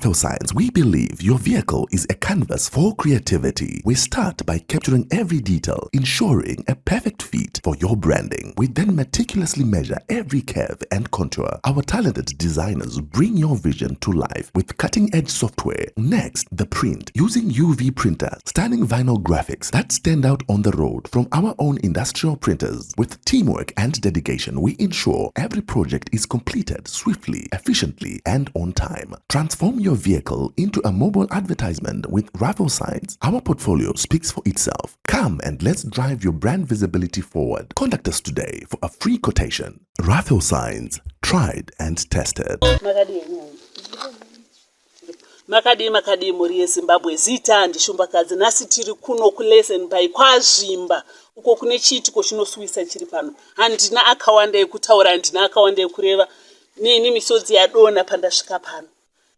Ratho Science, we believe your vehicle is a canvas for creativity. We start by capturing every detail, ensuring a perfect fit for your branding. We then meticulously measure every curve and contour. Our talented designers bring your vision to life with cutting-edge software. Next, the print. Using UV printers, stunning vinyl graphics that stand out on the road from our own industrial printers. With teamwork and dedication, we ensure every project is completed swiftly, efficiently, and on time. Transform your vehicle into a mobile advertisement with Ratho Science. Our portfolio speaks for itself. Come and let's drive your brand visibility forward. Contact us today for a free quotation. Ratho Science, tried and tested. Makadi muri yeZimbabwe zita ndishumbakadzi nasi tiri kuno kulesen by kwazvimba uko kune chiitiko chinoswisa chiri pano. Handina akawanda ekutaura, handina akawanda ekureva. Nini misodzi yadona pandasvika pano.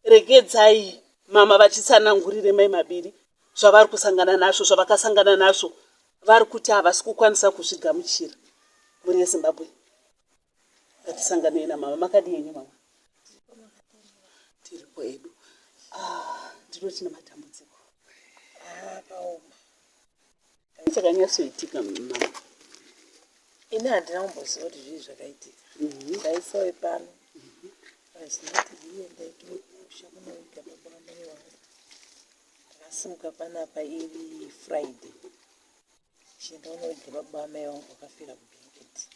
Regedzai mama vachitsanangurire mai mabiri zvavari kusangana nazvo, zvavakasangana nazvo. Vari kuti havasi kukwanisa kuzvigamuchira muri yeZimbabwe. Ngatisanganei namama. Makadi yenyu mama? Tiripo edu. Ndinotina matambudziko. Chakanyatsoitika mama. Ine handina kumboziva kuti zvii zvakaitika. Ndaisawe pano. Ndinoti iye ndaitokusha kunoiga baba mai wangu. Ndakasimuka panapa iri Friday. Chienda kunoiga baba mai wangu wakafira kubhengeti.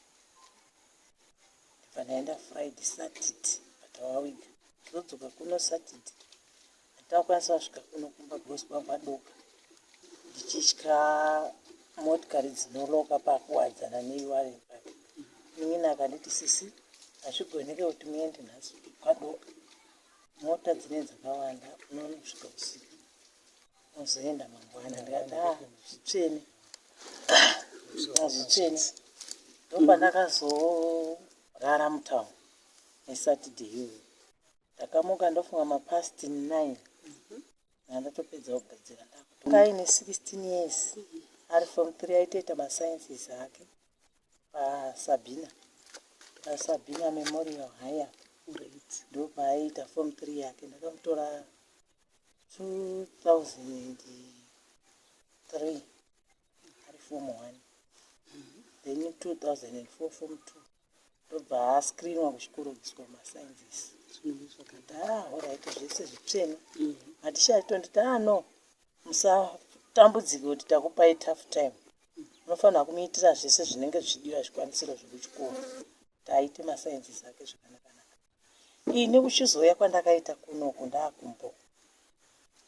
Ndibva ndaenda Friday, Saturday patawawiga. Ndodzoka kuno Saturday. Ndakwanisa kusvika kuno kumba gospel kwadoka. Ndichitya motikari dzinoloka pakuwadzana neiwari pake. Mumwe akanditi sisi hazvigoneke kuti muende nhasi kwadoka. Mota dzine dzakawanda unosvika usiku. Unozoenda mangwana. Ndikati zvitsvene. Zvitsvene. Ndopa ndakazorara mutauni neSaturday iyoyo. Ndakamuka ndofunga mapast 9. Ndatopedza kugadzira ndakutoka aine 16 years. Ari form 3 aitoita masciences ake paSabina. paSabina Memorial Higher. Ndo paaita form 3 yake. Ndakamutora 2003 ari form 1. Then 2004 form 2. Ndobva ascreenwa kuchikoro kuiswa masciences. Alright, zvese zvitsvene. Hatishati nditi no, musatambudzike kuti takupai tough time. Munofanira kumuitira zvese zvinenge zvichidiwa zvikwanisiro zvekuchikoro. Taaite masciences ake zvakanaka. Ini kuchizoya kwandakaita kunoku ndaakumbo.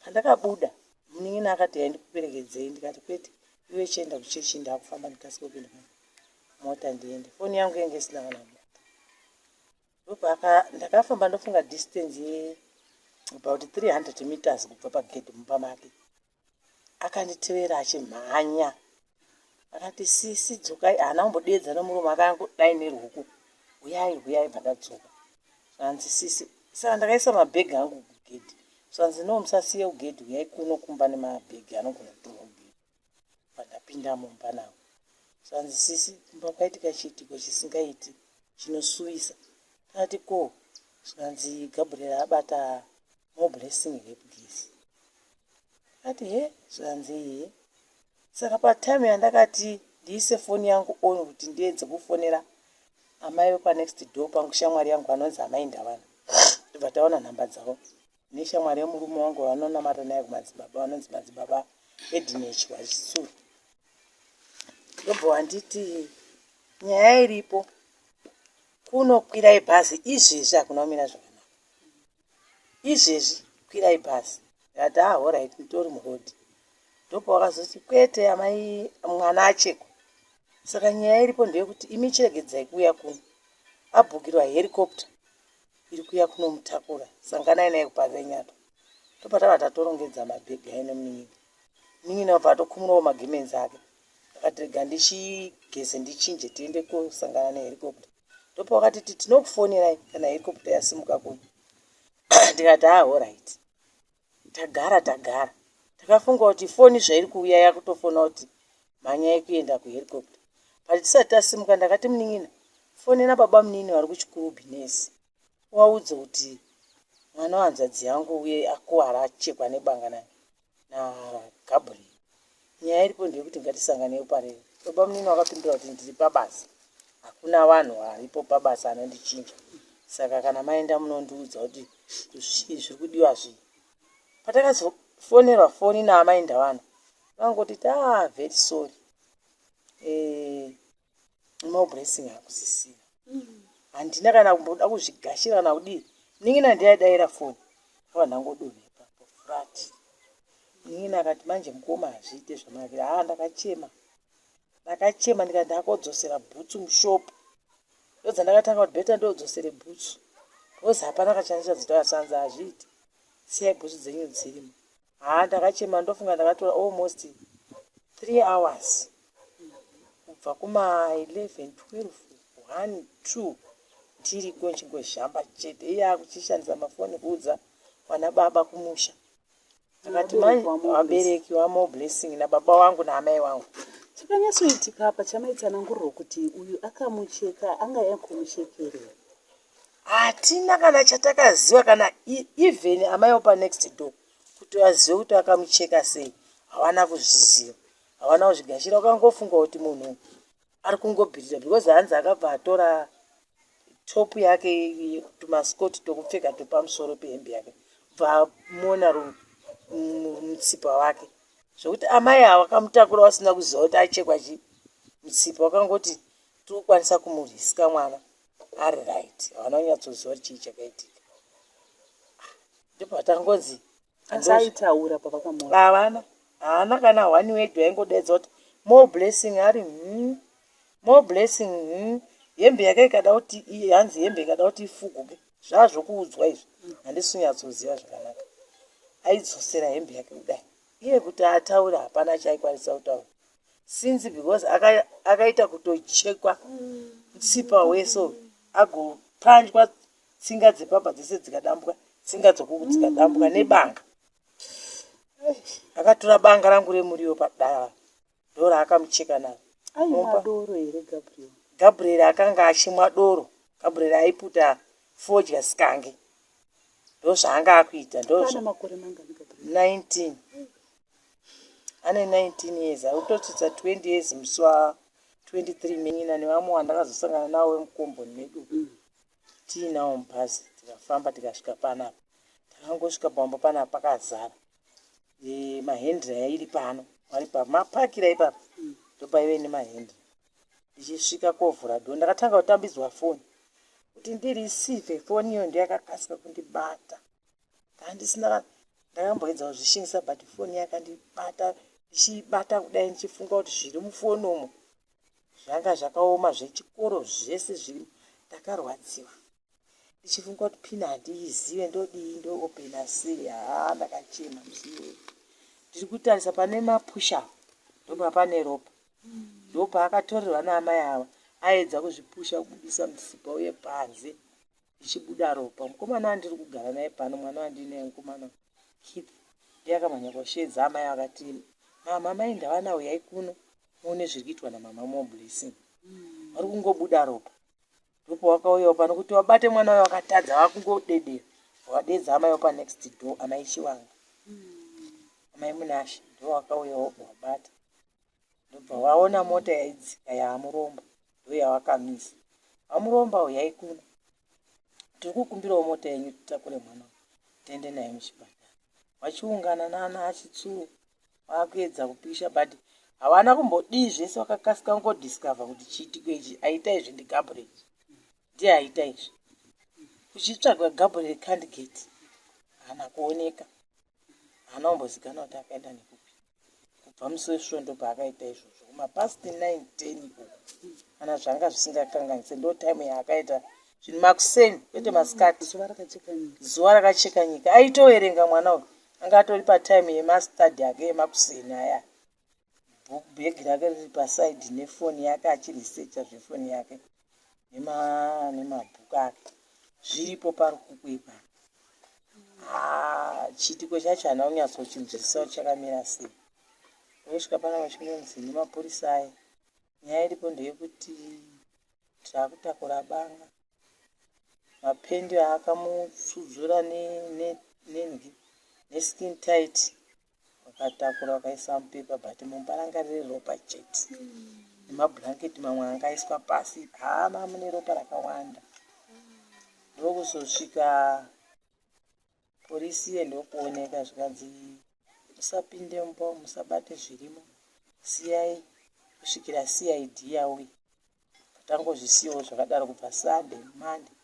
Pandakabuda, munin'ina akati ndikuperekedzei, ndikati kwete, iwe chienda kuchechi ndakufamba ndikasike kupinda mota ndiende. Foni yangu yanga isina kana mota. Ndakafamba ndofunga distance ye about 300 meters kubva pagedhi mumba make. Akanditevera achimhanya. Akati sisi dzokai, haana kumbodedza nomurume akangodai nerhuku. Uyai pandadzoka. Zvanzi sisi, saka ndakaisa mabhegi angu kugedhi. Zvanzi no, musasiye kugedhi, uyai kuno kumba nemabhegi anogona kutorwa kugedhi. Pandapinda mumba nawo. Zvanzi sisi, kumba kwaitika chiitiko chisingaiti, chinosuwisa. Kati ko, zvanzi Gabriel abata more blessing repugisi. Kati zvanzi saka patime yandakati ndiise foni yangu on kuti ndiedze kufonera amai pa next door pangu shamwari yangu anonzi amai Ndavana. Ndibva taona nhamba dzavo. Neshamwari yemurume wangu vanonamata naye kumadzibaba vanonzi madzibaba Edinech waChisuru. Ndobva wanditi nyaya iripo. Kunokwirai bhazi izvezvi hakuna kumira zvakanaka. Izvezvi kwirai bhazi. Ndikati alright, nditori murodhi. Ndopa wakazoti kwete amai mwana achekwa. Saka nyaya iripo ndeyekuti imi chiregedzai kuuya kuno. Abhukirwa helicopter iri kuuya kunomutakura. Sanganai naye kuParire Nyato. Ndopa tava tatorongedza mabhegi aine munin'ina wabva atokumurawo magemenzi ake. Akati rega ndichigeze ndichinje tiende kosangana nehelicopter. Ndopa wakati tinokufonerai kana helicopter yasimuka kuno. Ndikati alright. Tagara. Takafunga kuti foni zvairi kuuya yakutofona kuti mhanya yekuenda kuhelicopter. Patisati tasimuka ndakati munin'ina, fonera baba munini vari kuchikuru Binesi. Waudze kuti mwana wanzadzi yangu uye akuwara achekwa nebanga naGabriel. Nyaya iripo ndeyekuti ngatisanganewo parero. Baba munini wakapindura kuti ndiri pabasa, hakuna vanhu varipo pabasa anondichinja. Saka kana maenda munondiudza kuti zviri kudiwa zvii. Patakazofonerwa foni naamainda vanhu vangoti very sorry, blessing hakusisira. Handina kana kumboda kuzvigashira kana kudii. Ningina ndiyadaira foni vanhangodonha ipapo flat. Ningina akati manje mukoma hazviite zvamakira. Ndakachema ndikati ndakodzosera bhutsu mushopu. Ndodza ndakatanga kuti bheta ndodzosere bhutsu. Rozi hapana kachandisha dzitoya sanza hazviiti. Siyai bhutsu dzenyu dzirimo. Ndakachema ndofunga ndakatora almost 3 hours. Kubva kuma 11, 12, 1, 2 ndiri nchingozhamba chete. Iye akuchishandisa mafoni kuudza wana baba kumusha. Akati manje wabereki waMoreblessing nababa wangu naamai wangu. Chakanyatsoitika apa chamaitsananguriro kuti uyu akamucheka anga yakumuchekerera. Hatina kana chatakaziva kana even amai opa next door kuti vazive kuti akamucheka sei. Havana kuzviziva, havana kuzvigashira. Wakangofunga kuti munhu ari kungobhirira because hanzi akabva atora topu yake tumaskoti tokupfeka topamusoro pehembe yake bva muona mutsipa wake. Zvokuti amai ava vakamutakura vasina kuziva kuti achekwa mutsipa. Wakangoti turikukwanisa kumuriska mwana ari right. Havana kunyatsoziva kuti chii chakaitika. Ndopatangonzi asaitaura pavakamuona. Haana kana one word waingodaidza kuti Moreblessing ari Moreblessing hembe yake ikada kuti hanzi hembe ikada kuti ifuguke. Zvazvo kuudzwa izvi handisi kunyatsoziva zvakanaka. Aidzosera hembe yake kudai. Iye kuti ataura hapana chaikwanisa kutaura. Since because akaita kutochekwa mutsipa wese agopanjwa tsinga dzepapa dzese dzikadambuka, tsinga dzokuku dzikadambuka nebanga. Akatora banga rangu remuriwo padava ndora akamucheka naro. Aimwa doro here Gabriel. Gabriel akanga achimwa doro. Gabriel aiputa fodya sikange. Ndozvaanga akuita. Ana makore mangani Gabriel? 19. Ane 19 years. Autotitsa 20 years musi wa 23 Menyina nevamwe vandakazosangana navo vemukomboni medu. Tiinawo mubhazi tikafamba tikasvika panapa. Takangosvika pambo panapa pakazara. Mahendra yairi pano. Vari pamapakira ipapo. Ndopaive nemahendra. Ndichisvika kovhura dhoo ndakatanga kutambidzwa foni. Kuti ndirisivhe foni iyo ndiyakakasika kundibata. Handisina ndakamboedza kuzvishingisa but foni yakandibata. Ndichibata kudai ndichifunga kuti zviri mufoni umo zvanga zvakaoma zvechikoro zvese zviri. Ndakarwadziwa. Ndichifunga kuti pini handiizive ndodii ndoopena sei. Ndakachema musiwe. Ndiri kutarisa pane mapusha ndopa pane ropa. Ndopa akatorerwa naamai ava aedza kuzvipusha kubudisa mutsipa uye panze ichibuda ropa. Mukomana wandiri kugara naye pano mwana wandinaye mukomana Keith ndiye akamhanya kushedza amai akati mama mainda vana uyai kuno muone zviri kuitwa namama Moreblessing. Vari kungobuda ropa. Ndopa wakauyawo pano kuti wabate mwana wayo wakatadza wakungodedera. Wadedza amai opa next door amai Chiwanga. Amai Munashe ndo wakauyawo wabata. Ndobva waona mota yaidzika yaamuromba ndo yavakamisa. Vamuromba uyai kuno. Tiri kukumbirawo mota yenyu titakure mwana tiende naye muchipatara. Vachiungana naana achitsuu vakuedza kupisha but havana kumbodii zvese. Vakakasika kungodiscover kuti chiitiko ichi aita izvi ndiGabriel. Ndiye aita izvi. Kuchitsvagwa Gabriel candidate haana kuoneka. Haana kumbozikanwa kuti akaenda nekupi. Kubva musi wesvondo paakaita izvozvo kumapast 9, 10 iko kana zvanga zvisingakanganise ndo time yaakaita zvinhu makuseni kwete masikati. Zuva rakacheka nyika. Aitoverenga mwana uyu. Anga atori patime yemastadi yake yemakuseni aya. Bhegi rake riri pasaidi nefoni yake achirisecha zvefoni yake nemabhuku ake zviripo parukukwe ipapo. Chiitiko chacho haana kunyatsochimuzivisa kuti chakamira sei. Osvika pana vachinonzi nemapurisa aya. Nyaya iripo ndeyekuti taakutakura banga. mapendi akamusudzura neskin tight, wakatakura wakaisa mupepa bhati mumparangarire ropa chete nemabhlanketi mamwe angaiswa pasi. Hama mune ropa rakawanda. Ndokuzosvika polisi ndokuoneka zvikanzi musapinde mumba, musabate zvirimo, siyai kusvikira CID yauya. Tangozvisiyawo zvakadaro kubva Sunday, Monday,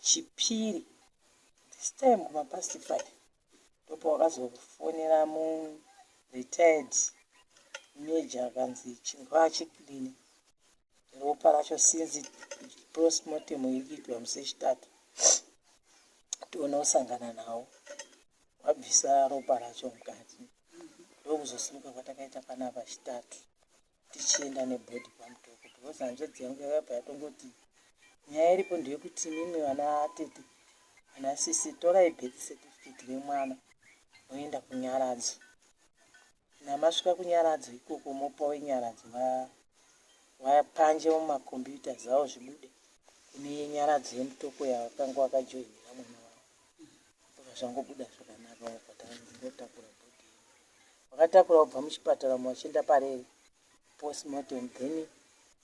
Chipiri, this time kuma past 5 ndopo wakazofonera mu retired major akanzi chingwa chikilini ropa racho sinzi postmortem irikiitwa musi wechitatu tiona usangana nawo wabvisa ropa racho mukati. Ndokuzosimuka kwatakaita panapa chitatu tichienda nebhodhi pamutoko because hanzvadzi yangu yakabva yatongoti nyaya iripo ndeyekuti mimi vana atete ana sisi torai birth certificate remwana moenda kunyaradzo. Namasvika kunyaradzo ikoko mopawo nyaradzo vapanje mumakombiyuta zvawo zvibude kune nyaradzo yemutoko yavakanga wakajoinira mwana wavo. Zvazvangobuda zvakanaka wakatakura bhodhi wakatakura kubva muchipatara machienda pareri postmortem, then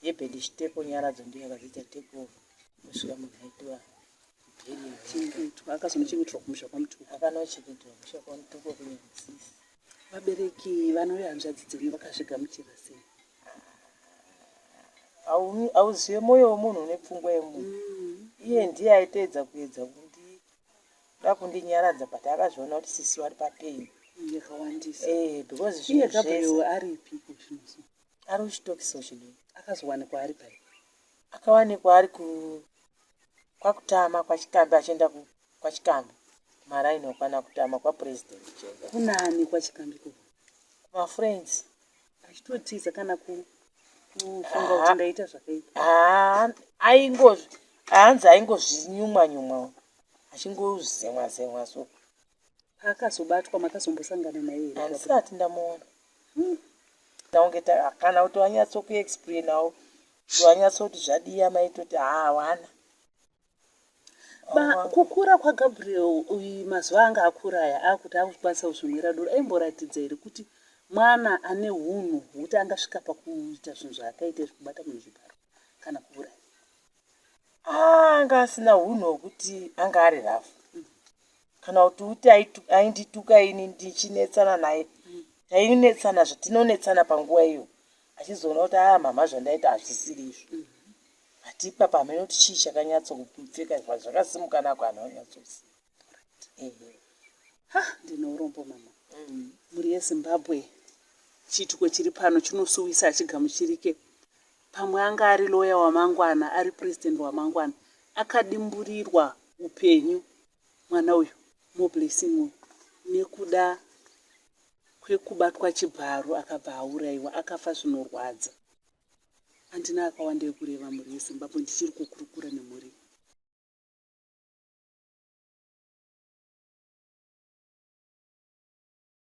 yebhedhi chiteko nyaradzo ndiyo yakazoita take over kusvika munhu aitwa akazonochengeterwa kumusha kwamutoko. akanochengeterwa kumusha kwamutoko kunyanyisisa. Vabereki vanouya hanzvadzi dzenyu vakazvigamuchira sei? Auzive mwoyo wemunhu nepfungwa yemunhu. Iye ndiye aiteedza kuedza kundinyaradza but akazviona kuti sisi vari papeini yakawandisa. Because iye Gabriel aripi kuzvinozo? ari kuchitokiso chidoko. Akazowanikwa ari pai? Akawanikwa ari kwakutama kwachikambi achienda kwachikambi maraini okwana kutama kwapresident chega. Kunani kwachikambi ko? Kumafriends. Achitotiza kana kufunga kuti ndaita zvakaipa? Hanzi aingozvinyumwa achingozemwa so. Akazobatwa makazombosangana naye? Handisati ndamuona. Ndaongeta kana kuti wanyatsokuexplainawo wanyatsoti zvadiya maitoti wana. Kukura kwaGabriel uyu mazuva anga akura aya akuti akukwanisa kuzvimwira doro aimboratidza here kuti mwana ane hunhu hwekuti angasvika pakuita zvinhu zvaakaita zvekubata munhu zvibharo kana kuuraya? Anga asina hunhu hwekuti anga ari rafu kana kuti aindituka ini ndichinetsana naye tainetsana zvatinonetsana panguva iyo achizoona kuti mama zvandaita hazvisiri izvo atipa pamene kuti chii chakanyatsokupfeka zvakasimuka nako ana onyatsoziva. Ndine urombo mama. Muri yeZimbabwe chiitiko chiri pano chinosuwisa achigamuchirike. Pamwe anga ari loya wamangwana, ari president wamangwana, akadimburirwa upenyu mwana uyu mublessing uyu nekuda kwekubatwa chibharo akabva auraiwa akafa zvinorwadza. Handina akawanda ekureva muri yeZimbabwe ndichiri kukurukura nemuri.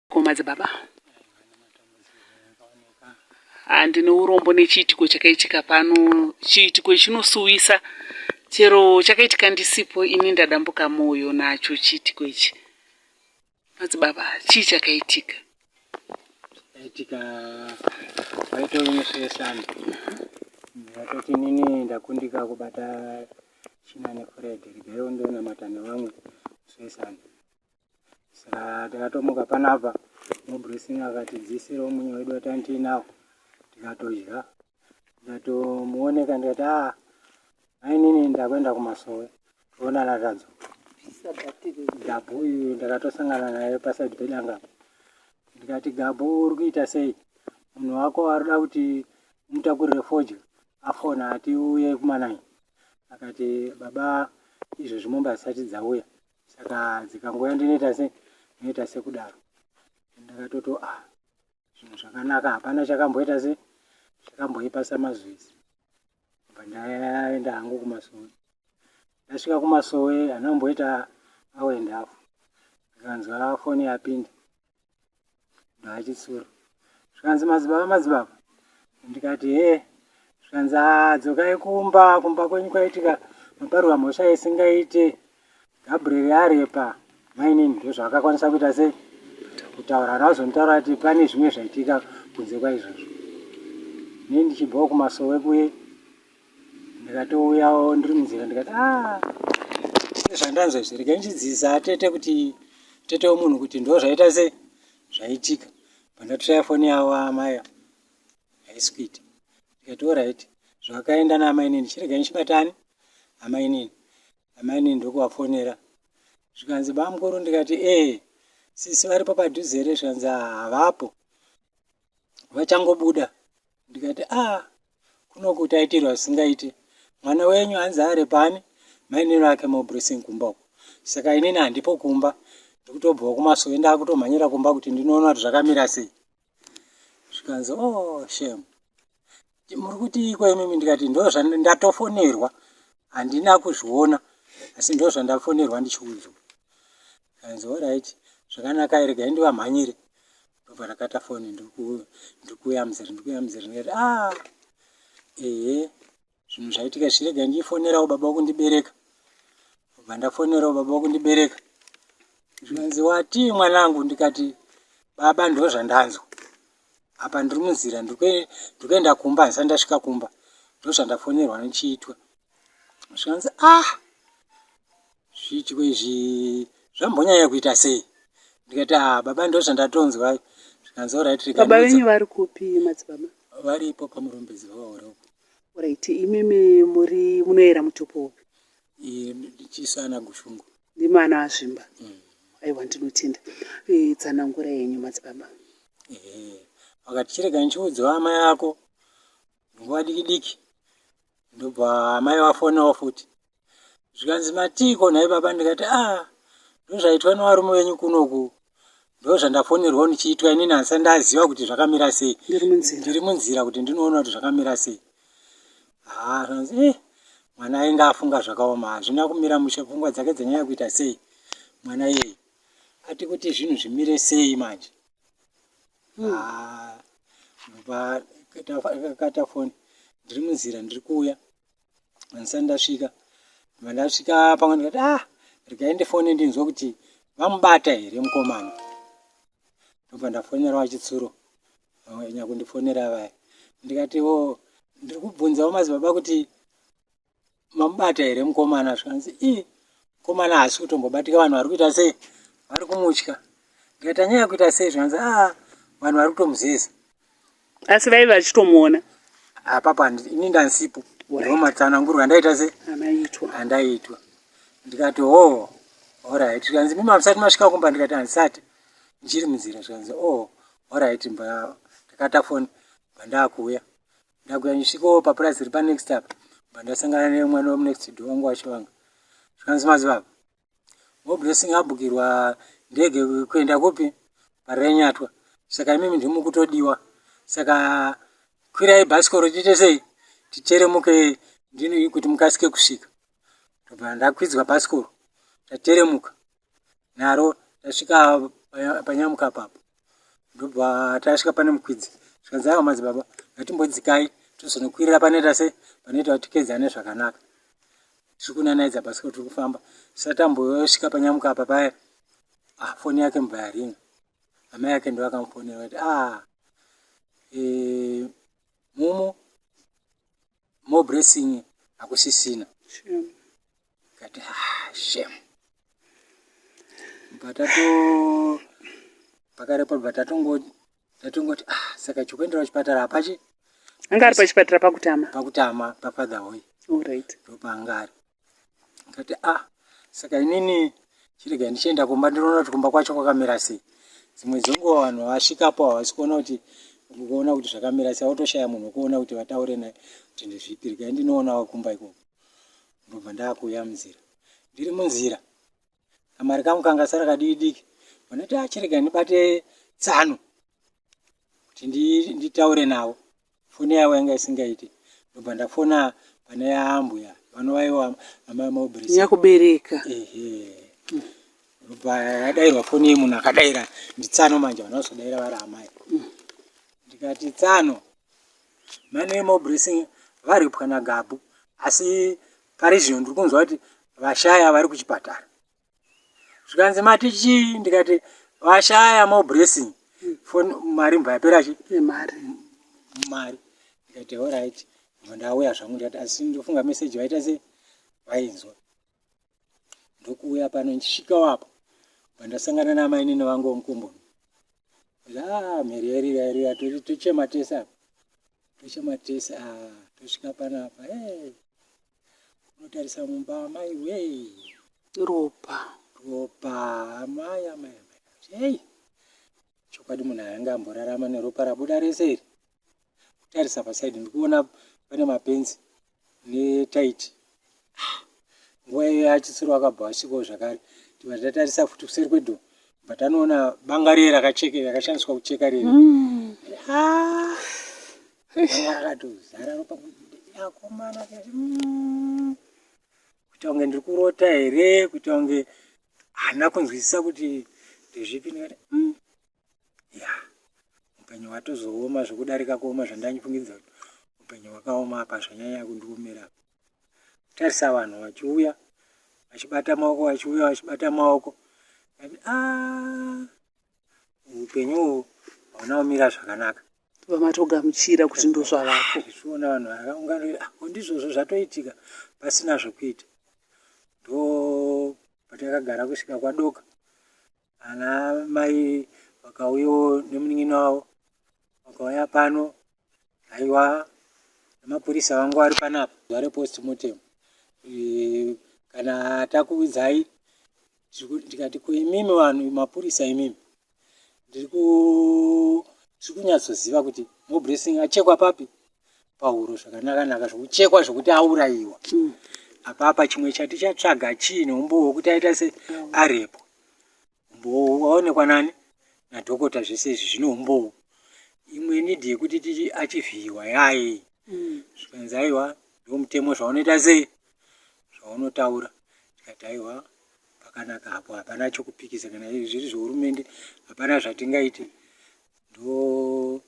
Komadzi baba. Handine urombo nechiitiko chakaitika pano. Chiitiko chinosuwisa chero chakaitika ndisipo ini ndadambuka moyo nacho chiitiko ichi. Madzi baba, chii chakaitika? Chakaitika waitori musesani. Ndakati nini ndakundika kubata china neFred Ribeiro ndonamata nevamwe musesani. Saka takatomuka panapa mublessing akatidzisirawo munyu wedu watanga tinawo tikatodya tikatomuoneka ndikati ainini ndakwenda kumasowe toonana tadzo Gabu uyu ndakatosangana naye paside pedanga ndikati Gabu uri kuita sei munhu wako arida kuti mutakurire fodya afona ati uye kumanai akati baba izvo zvimomba zisati dzauya saka dzikangoya ndinoita sei noita sekudaro ndakatoto zvinhu zvakanaka hapana chakamboita sei chakamboipasa mazvisi bva ndaenda hangu kumasowe ndasvika kumasowe hanomboita awenda hafu ndikanzwa foni yapinda ndachitsura zvikanzi madzibaba ndikati zvikanzi dzokai kumba kwenyu kwaitika maparwa mhosva isingaite Gabriel arepa mainini ndozvaakakwanisa kuita sei kutaura anazontaura ati pane zvimwe zvaitika kunze kwaizvozvo. Ini ndichibvawo kumasowe kuye ndikatouyawo ndiri munzira ndikati zvandanzwa izvi rega ndichidzidzisa atete kuti tete womunhu kuti ndo zvaita sei zvaitika. Pandatoshaya foni yawo amai haisi kuita. Ndikati oraiti zvakaenda naamainini chirega ndichibatani amainini ndokuvafonera zvikanzi bamukuru ndikati sisi varipo padhuze here zvikanzi havapo vachangobuda. Ndikati kunoku taitirwa zvisingaite mwana wenyu hanzi ari pani mainini ake mublessing kumba uko. Saka inini handipo kumba ndikutobvawo kumasowe ndakutomhanyira kumba kuti ndinoona kuti zvakamira sei. Zvikanzi shame muri kuti iko imimi. Ndikati ndo zvandatofonerwa handina kuzviona asi ndo zvandafonerwa ndichiudzwa. Zvikanzi oraiti zvakanaka rega ndivamhanyire. Ndobva rakata foni ndikuuya muzere ndikati zvinhu zvaitika zvirega ndifonerawo baba wokundibereka. Ndobva ndafonerawo baba wokundibereka. Zvikanzi wati mwanangu. Ndikati baba ndo zvandanzwa apa ndiri munzira ndikuenda kumba handisati ndasvika kumba ndo zvandafonerwa ndichiitwa. Zvikanzi zviitiko izvi zvambonyanya kuita sei. Ndikati baba ndo zvandatonzwa. Zvikanzi oraiti baba venyu vari kupi madzibaba? Varipo pamurombedzi vaoroko. Oraiti imimi munoera mutopo upi? Ndichisana gushungu. Ndimana azvimba. Aiwa ndinotenda. Tsanangura yenyu madzibaba. Wakati chirega ndichiudzwa amai ako nguva diki diki ndobva amai vafonawo futi. Zvikanzi matiko nhai baba. Ndikati ndozvaitwa nevarume venyu kunoku ndo zvandafonerwa ndichiitwa inini handisati ndaziva kuti zvakamira sei. Ndiri munzira kuti ndinoona kuti zvakamira sei. Zvanzi mwana ainge afunga zvakaoma hazvina kumira mushe pfungwa dzake dzanyanya kuita sei mwana iyeye ati kuti zvinhu zvimire sei manje. Kata foni ndiri munzira ndiri kuuya handisati ndasvika. Ndasvika pamwe ndikati regai ndifone ndinzwa kuti vamubata here mukomana. Ndobva ndafonera wachitsuro vanya kundifonera vaya. Ndikati ndiri kubvunzawo madzibaba kuti mamubata here mukomana. Zvikanzi mukomana haasi kutombobatika vanhu vari kuita sei vari kumutya. Ndikati anyanya kuita sei. Zvikanzi vanhu vari kutomuzeza. Asi vaiva vachitomuona apapo ini ndansipo ndo matsanangurwa andaita sei handaitwa. Ndikati alright. Zvikanzi mimi hamusati masvika kumba. Ndikati handisati ndichiri munzira. Zvikanzi alright. Ndakata foni ndakuuya ndisvikawo papurazi iri panext apa ndasangana nemwana wemunext door wangu wachivanga. Zvikanzi madzibaba moblessing abhukirwa ndege kuenda kupi parenyatwa. Saka imimi ndimi kutodiwa. Saka kwirai bhasikoro tiite sei titeremuke ndini kuti mukasike kusvika. Ndobva ndakwidzwa bhasikoro tateremuka naro tasvika panyamuka papo. Ndobva tasvika pane mukwidzi. Zvikanzi madzibaba ngatimbodzikai tozonokwirira panoita sei panoita kuti tikedzane zvakanaka. Tiri kunanaidza bhasikoro tiri kufamba. Satamboyosvika panyamuka apa paya foni yake mbva yaringa. Amai yake ndo akamufonera kuti mo blessing hakusisina. Kati shame. Batato pakarepo batatongoti saka chikuendera kuchipatara apachi anga ari pachipatara pakutama pafather hoy. Alright. Ndopangari. Kati saka inini chirega ndichienda kumba ndinoona kuti kumba kwacho kwakamira sei. Dzimwe dzenguva vanhu vasvikapo havasi kuona kuti zvakamira sei. Autoshaya munhu wekuona kuti vataure naye kuti ndezvipi. Rega ndinoonawo kumba ikoko. Ndobva ndakuuya munzira. Ndiri munzira kamari kangu kangasara kadiki vanoti chirega ndibate tsano kuti nditaure navo. Foni yavo yanga isingaiti. Ndobva ndafona pane ambuya vanovaiwa amai moblessing yakubereka. Ndobva yadairwa foni yemunhu akadaira nditsano manje vanozodaira vari amai. Ndikati tsano mane moblessing varipwa nagabhu asi pari zvino ndiri kunzwa kuti vashaya vari kuchipatara. Zvikanzi mati chii? Ndikati vashaya blessing mari mbapera chi mari. Ndikati alright, ndauya zvangu. Ndikati asi ndofunga message vaita se vainzwa. Ndokuuya pano ndisvikawo apo pandasangana namainini vangu vomukombo. Mheri yarira tochematesa tosvika panapa unotarisa mumba amai wei ropa amai chokwadi munhu anga amborarama neropa rabuda rese iri. Kutarisa pasaidi ndikuona pane mapenzi netaiti. Nguva iyo achisiro akabva asvikawo zvakare. Tatarisa futi kuseri kwedho patanoona banga riye rakashandiswa kucheka riri. Akatozara ropa yakomana kuti unge ndiri kurota here, kuti unge hana kunzwisisa kuti ndezvipi. Ndikati upenyu watozooma zvokudarika kuoma zvandanyifungidza kuti upenyu wakaoma apa zvanyanya kundiomera. Tarisa vanhu vachiuya vachibata maoko upenyu hauna kumira zvakanaka. vamatogamuchira kuti ndozvavako. Zviona vanhu vakaunganira ndizvozvo zvatoitika pasina zvokuita. Ndo patakagara kusvika kwadoka ana mai vakauyawo nemunin'ina wavo vakauya pano. Haiwa namapurisa vangu vari panapa vari postmortem. Kana takuudzai ndikati imimi vanhu mapurisa imimi ndiri kunyatsoziva kuti blessing achekwa papi pahuro zvakanaka zvokuchekwa zvokuti aurayiwa. Apapa chimwe chati chatsvaga chiine umboo kuti aita se arepo. Umboo waonekwa nani nadhokota. Zvese izvi zvine umboo. Imwe nidhi yekuti achivhiyiwa yaye. Zvikanzi aiwa ndomutemo zvaunoita sei zvaunotaura. Ndikati aiwa pakanaka hapo hapana chokupikisa kana zviri zvehurumende hapana zvatingaite. Ndo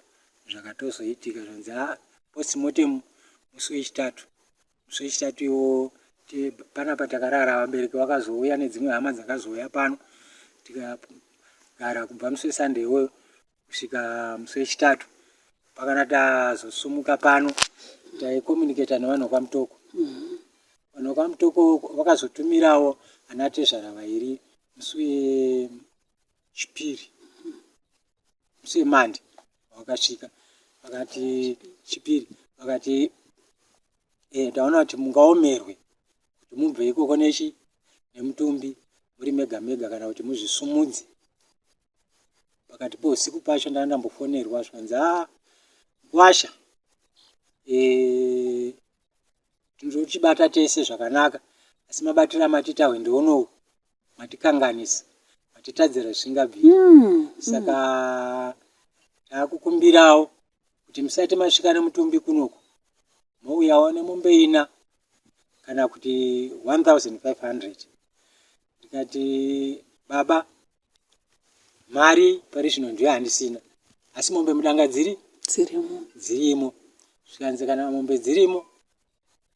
zvakatozoitika zvanzi postmortem musi wechitatu iwo panapa takarara. Vabereki vakazouya nedzimwe hama dzakazouya pano tikagara kubva musi weSunday iwoyo kusvika musi wechitatu. Pakana tazosumuka pano taikomuniketa nevanhu vakwamutoko. Vanhu vakwamutoko vakazotumirawo ana tezvara vairi musi wechipiri, musi wemande wakasvika. Vakati chipiri vakati taona kuti mungaomerwe kuti mubve ikoko nemutumbi muri mega mega kana kuti muzvisumudze. Pakati pousiku pacho ndandambofonerwa zvikanzi washa tinochibata tese zvakanaka asi mabatira matita wendeunowu matikanganisa matitadzira zvingabvira. Saka takukumbirawo kuti musati masvika nemutumbi kunoku mouyawo nemombe 4 kana kuti 1500. Ndikati baba mari pari zvino ndiyo handisina asi mombe mudanga dzirimo. Zvikanzi kana mombe dzirimo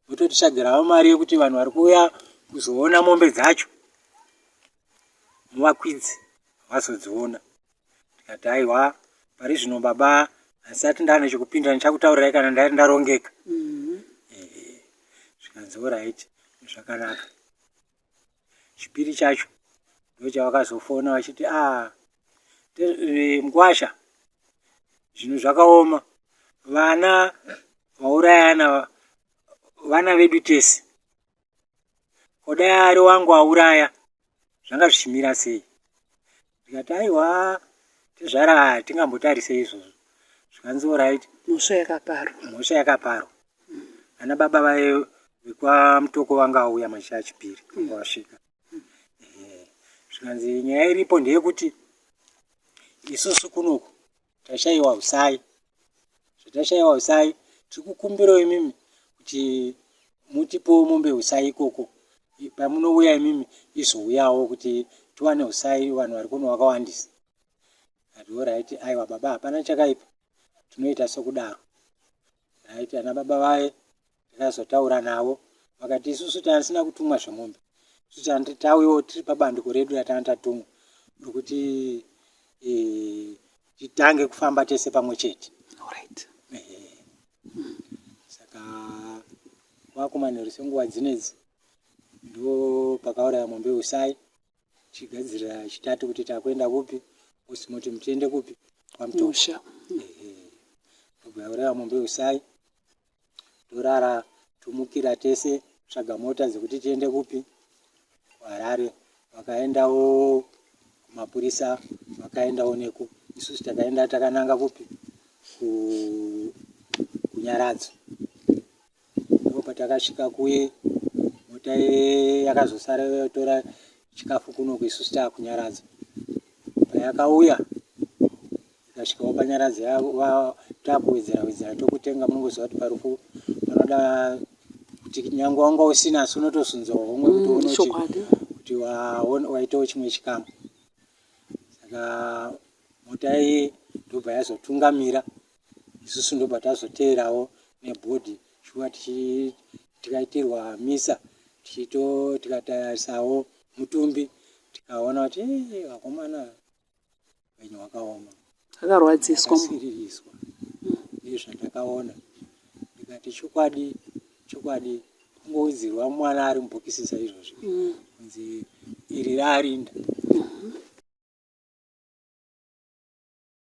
mototitsvagirawo mari yekuti vanhu vari kuuya kuzoona mombe dzacho muvakwidzi vazodziona. Ndikati aiwa pari zvino baba asati ndane chokupinda ndichakutaurirai kana ndari ndarongeka. Zvikanzi alright zvakanaka. Chipiri chacho ndochavakazofona vachiti Ngwasha zvinhu zvakaoma. Vana vaurayana vana vedu tese. Kodai ari wangu auraya zvanga zvichimira sei? Ndikati aiwa tezvara tingambotarisei izvozvo. Zvikanzi alright mhosva yakaparwa. Ana baba vaye vekwamutoko vanga auya machi achipiri vasvika. Zvikanzi nyaya iripo ndeyekuti isusu kunoku tashayiwa usai. Zvatashayiwa usai tiri kukumbirawo imimi kuti mutipowo mombe usai ikoko. Pamunouya imimi izouyawo kuti tiwane usai vanhu vari kuno vakawandisa. Alright aiwa baba hapana chakaipa tinoita sokudaro. Right ana baba vaye takazotaura navo vakati isusu tasina kutumwa zvemombe, isusu tauyawo tiri pabandiko redu ratanga tatumwa rokuti titange kufamba tese pamwe chete. Saka kwakumanheru senguva dzinedzi ndo pakauraya mombe usai chigadzirira chitatu kuti takwenda kupi, usimoti mutende kupi kwaMutosha. Tobvauraya mombe usai torara tumukira tese tsvaga mota dzekuti tiende kupi Harare. Vakaendawo kumapurisa, vakaendawo neku, isusu takaenda takananga kupi kuNyaradzo. Ndipo patakasvika kuye mota yakazosara yotora chikafu kuno isusu takuNyaradzo. Payakauya ikasvikawo paNyaradzo takuwedzera tokutenga, munongoziva kuti parufu panoda kuti nyange wanga usina asi unotozunzawo homwe kuti uone kuti waitawo chimwe chikamu. Saka mota iyi ndobva yazotungamira, isusu ndobva tazoteerawo nebhodhi shuwa tikaitirwa misa tikatarisawo mutumbi tikaona kuti vakomana venyu wakaoma, akasiririswa nezvatakaona. Ndikati chokwadi kungoudzirwa mwana ari mubhokisi saizvozvo kunzi iri rarinda